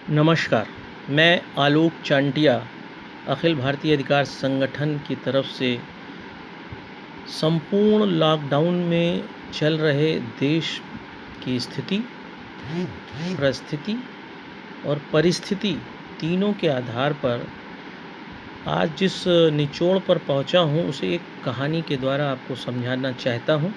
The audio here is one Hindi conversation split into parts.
नमस्कार, मैं आलोक चांटिया अखिल भारतीय अधिकार संगठन की तरफ से संपूर्ण लॉकडाउन में चल रहे देश की स्थिति, परिस्थिति और परिस्थिति तीनों के आधार पर आज जिस निचोड़ पर पहुंचा हूं उसे एक कहानी के द्वारा आपको समझाना चाहता हूं।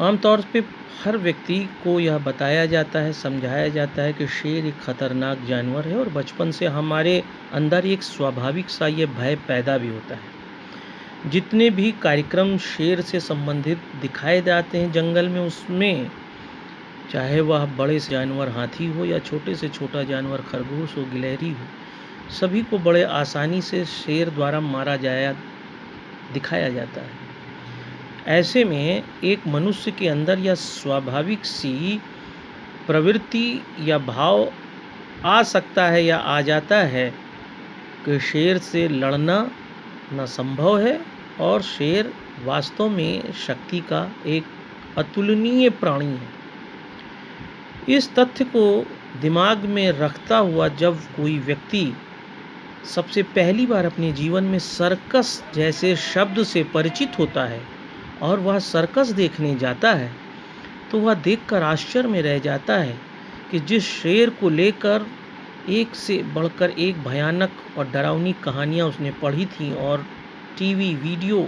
आमतौर पे हर व्यक्ति को यह बताया जाता है, समझाया जाता है कि शेर एक खतरनाक जानवर है और बचपन से हमारे अंदर एक स्वाभाविक सा ये भय पैदा भी होता है। जितने भी कार्यक्रम शेर से संबंधित दिखाए जाते हैं जंगल में, उसमें चाहे वह बड़े से जानवर हाथी हो या छोटे से छोटा जानवर खरगोश हो, गिलहरी हो, सभी को बड़े आसानी से शेर द्वारा मारा जाया दिखाया जाता है। ऐसे में एक मनुष्य के अंदर यह स्वाभाविक सी प्रवृत्ति या भाव आ सकता है या आ जाता है कि शेर से लड़ना न संभव है और शेर वास्तव में शक्ति का एक अतुलनीय प्राणी है। इस तथ्य को दिमाग में रखता हुआ जब कोई व्यक्ति सबसे पहली बार अपने जीवन में सर्कस जैसे शब्द से परिचित होता है और वह सर्कस देखने जाता है, तो वह देखकर आश्चर्य में रह जाता है कि जिस शेर को लेकर एक से बढ़कर एक भयानक और डरावनी कहानियाँ उसने पढ़ी थी और टीवी, वीडियो,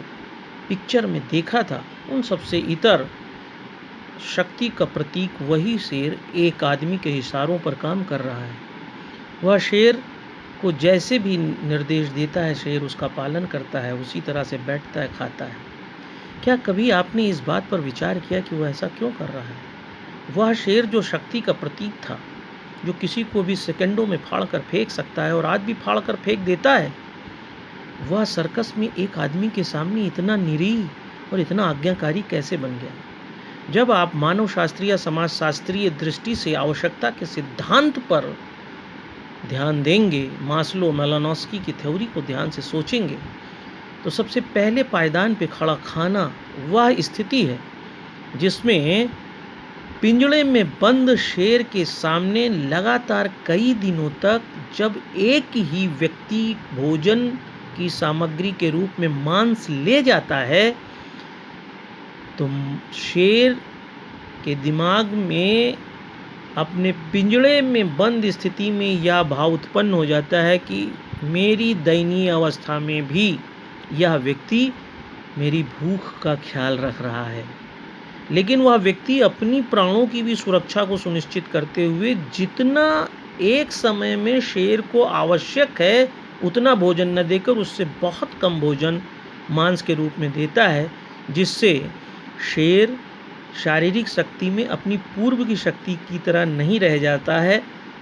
पिक्चर में देखा था, उन सबसे इतर शक्ति का प्रतीक वही शेर एक आदमी के इशारों पर काम कर रहा है। वह शेर को जैसे भी निर्देश देता है, शेर उसका पालन करता है, उसी तरह से बैठता है, खाता है। क्या कभी आपने इस बात पर विचार किया कि वह ऐसा क्यों कर रहा है? वह शेर जो शक्ति का प्रतीक था, जो किसी को भी सेकंडों में फाड़ कर फेंक सकता है और आज भी फाड़ कर फेंक देता है, वह सर्कस में एक आदमी के सामने इतना निरीह और इतना आज्ञाकारी कैसे बन गया? जब आप मानव शास्त्रीय, समाज शास्त्रीय दृष्टि से आवश्यकता के सिद्धांत पर ध्यान देंगे, मास्लो मेलानोस्की की थ्योरी को ध्यान से सोचेंगे, तो सबसे पहले पायदान पे खड़ा खाना वह स्थिति है जिसमें पिंजड़े में बंद शेर के सामने लगातार कई दिनों तक जब एक ही व्यक्ति भोजन की सामग्री के रूप में मांस ले जाता है, तो शेर के दिमाग में अपने पिंजड़े में बंद स्थिति में यह भाव उत्पन्न हो जाता है कि मेरी दयनीय अवस्था में भी यह व्यक्ति मेरी भूख का ख्याल रख रहा है। लेकिन वह व्यक्ति अपनी प्राणों की भी सुरक्षा को सुनिश्चित करते हुए जितना एक समय में शेर को आवश्यक है उतना भोजन न देकर उससे बहुत कम भोजन मांस के रूप में देता है, जिससे शेर शारीरिक शक्ति में अपनी पूर्व की शक्ति की तरह नहीं रह जाता है,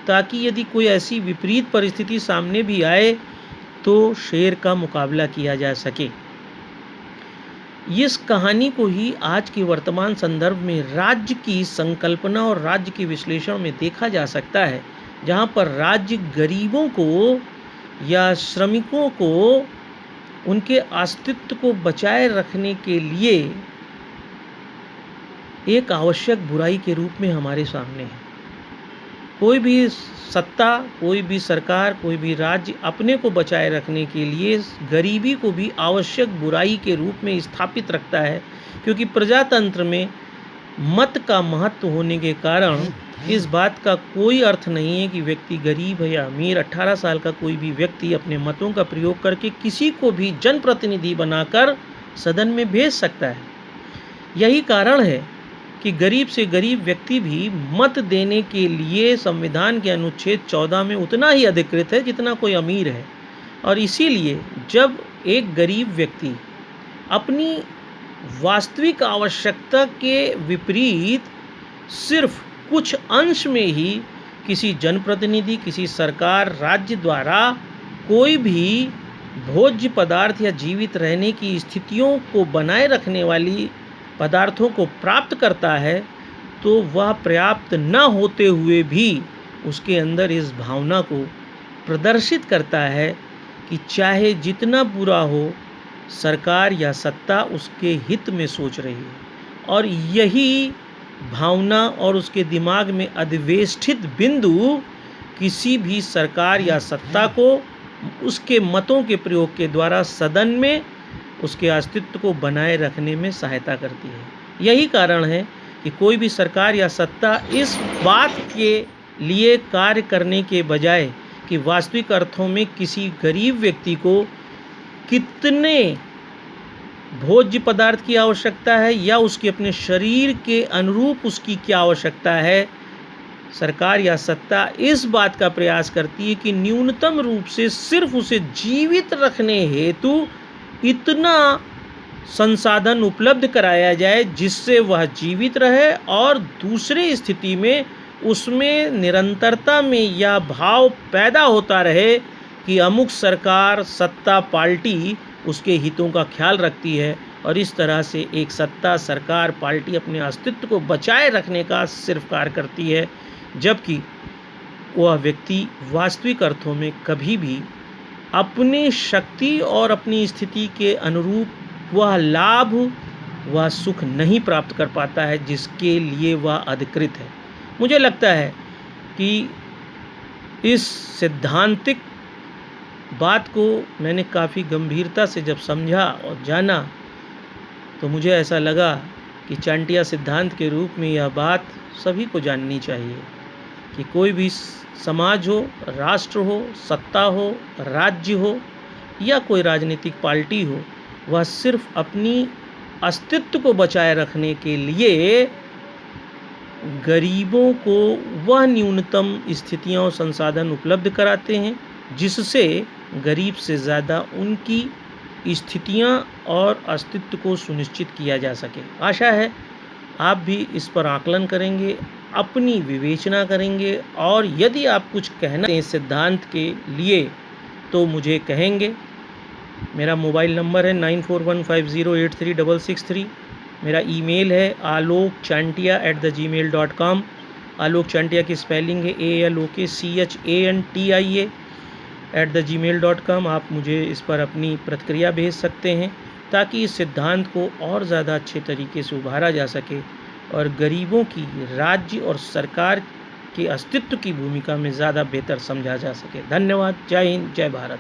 ताकि यदि कोई ऐसी विपरीत परिस्थिति सामने भी आए तो शेर का मुकाबला किया जा सके। इस कहानी को ही आज के वर्तमान संदर्भ में राज्य की संकल्पना और राज्य के विश्लेषण में देखा जा सकता है, जहां पर राज्य गरीबों को या श्रमिकों को उनके अस्तित्व को बचाए रखने के लिए एक आवश्यक बुराई के रूप में हमारे सामने है। कोई भी सत्ता, कोई भी सरकार, कोई भी राज्य अपने को बचाए रखने के लिए गरीबी को भी आवश्यक बुराई के रूप में स्थापित रखता है, क्योंकि प्रजातंत्र में मत का महत्व होने के कारण इस बात का कोई अर्थ नहीं है कि व्यक्ति गरीब है या अमीर। 18 साल का कोई भी व्यक्ति अपने मतों का प्रयोग करके किसी को भी जनप्रतिनिधि बनाकर सदन में भेज सकता है। यही कारण है कि गरीब से गरीब व्यक्ति भी मत देने के लिए संविधान के अनुच्छेद 14 में उतना ही अधिकृत है जितना कोई अमीर है। और इसीलिए जब एक गरीब व्यक्ति अपनी वास्तविक आवश्यकता के विपरीत सिर्फ कुछ अंश में ही किसी जनप्रतिनिधि, किसी सरकार, राज्य द्वारा कोई भी भोज्य पदार्थ या जीवित रहने की स्थितियों को बनाए रखने वाली पदार्थों को प्राप्त करता है, तो वह पर्याप्त न होते हुए भी उसके अंदर इस भावना को प्रदर्शित करता है कि चाहे जितना बुरा हो, सरकार या सत्ता उसके हित में सोच रही है। और यही भावना और उसके दिमाग में अधिवेष्टित बिंदु किसी भी सरकार या सत्ता को उसके मतों के प्रयोग के द्वारा सदन में उसके अस्तित्व को बनाए रखने में सहायता करती है। यही कारण है कि कोई भी सरकार या सत्ता इस बात के लिए कार्य करने के बजाय कि वास्तविक अर्थों में किसी गरीब व्यक्ति को कितने भोज्य पदार्थ की आवश्यकता है या उसके अपने शरीर के अनुरूप उसकी क्या आवश्यकता है, सरकार या सत्ता इस बात का प्रयास करती है कि न्यूनतम रूप से सिर्फ उसे जीवित रखने हेतु इतना संसाधन उपलब्ध कराया जाए जिससे वह जीवित रहे और दूसरी स्थिति में उसमें निरंतरता में यह भाव पैदा होता रहे कि अमुक सरकार सत्ता पार्टी उसके हितों का ख्याल रखती है और इस तरह से एक सत्ता सरकार पार्टी अपने अस्तित्व को बचाए रखने का सिर्फ कार्य करती है, जबकि वह व्यक्ति वास्तविक अर्थों में कभी भी अपनी शक्ति और अपनी स्थिति के अनुरूप वह लाभ वह सुख नहीं प्राप्त कर पाता है जिसके लिए वह अधिकृत है। मुझे लगता है कि इस सिद्धांतिक बात को मैंने काफ़ी गंभीरता से जब समझा और जाना तो मुझे ऐसा लगा कि चाणक्य सिद्धांत के रूप में यह बात सभी को जाननी चाहिए कि कोई भी समाज हो, राष्ट्र हो, सत्ता हो, राज्य हो या कोई राजनीतिक पार्टी हो, वह सिर्फ अपनी अस्तित्व को बचाए रखने के लिए गरीबों को वह न्यूनतम स्थितियां और संसाधन उपलब्ध कराते हैं जिससे गरीब से ज़्यादा उनकी स्थितियां और अस्तित्व को सुनिश्चित किया जा सके। आशा है आप भी इस पर आकलन करेंगे, अपनी विवेचना करेंगे और यदि आप कुछ कहना इस सिद्धांत के लिए तो मुझे कहेंगे। मेरा मोबाइल नंबर है 9415083663। मेरा ईमेल है alokchantia@gmail.com। आलोक चांटिया की स्पेलिंग है ALOKCHANTIA@gmail.com। आप मुझे इस पर अपनी प्रतिक्रिया भेज सकते हैं ताकि इस सिद्धांत को और ज़्यादा अच्छे तरीके से उभारा जा सके और गरीबों की राज्य और सरकार के अस्तित्व की भूमिका में ज़्यादा बेहतर समझा जा सके। धन्यवाद। जय हिंद, जय भारत।